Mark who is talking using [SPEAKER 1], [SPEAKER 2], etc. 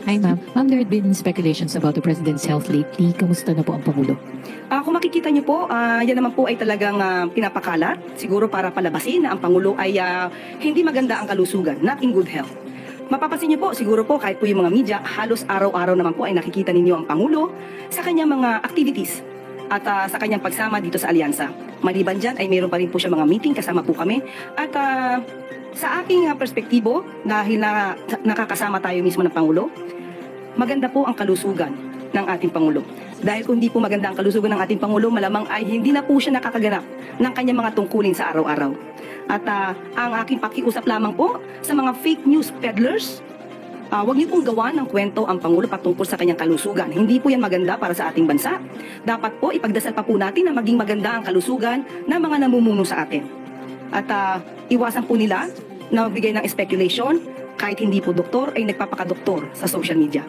[SPEAKER 1] Hi ma'am. Ma'am, there had been speculations about the President's health lately. Kamusta na po ang Pangulo?
[SPEAKER 2] Kung makikita niyo po, yan naman po ay talagang pinapakalat, siguro para palabasin na ang Pangulo ay hindi maganda ang kalusugan, not in good health. Mapapansin niyo po, siguro po kahit po yung mga media, halos araw-araw naman po ay nakikita ninyo ang Pangulo sa kanyang mga activities at sa kanyang pagsama dito sa alyansa. Maliban dyan ay mayroon pa rin po siya mga meeting, kasama po kami. At sa aking perspektibo, dahil nakakasama tayo mismo ng Pangulo, maganda po ang kalusugan ng ating Pangulo. Dahil kung hindi po maganda ang kalusugan ng ating Pangulo, malamang ay hindi na po siya nakakaganap ng kanyang mga tungkulin sa araw-araw. At ang aking pakiusap lamang po sa mga fake news peddlers, huwag niyo pong gawa ng kwento ang Pangulo patungkol sa kanyang kalusugan. Hindi po yan maganda para sa ating bansa. Dapat po ipagdasal pa po natin na maging maganda ang kalusugan ng mga namumuno sa atin. At iwasan po nila na magbigay ng speculation kahit hindi po doktor ay nagpapakadoktor sa social media.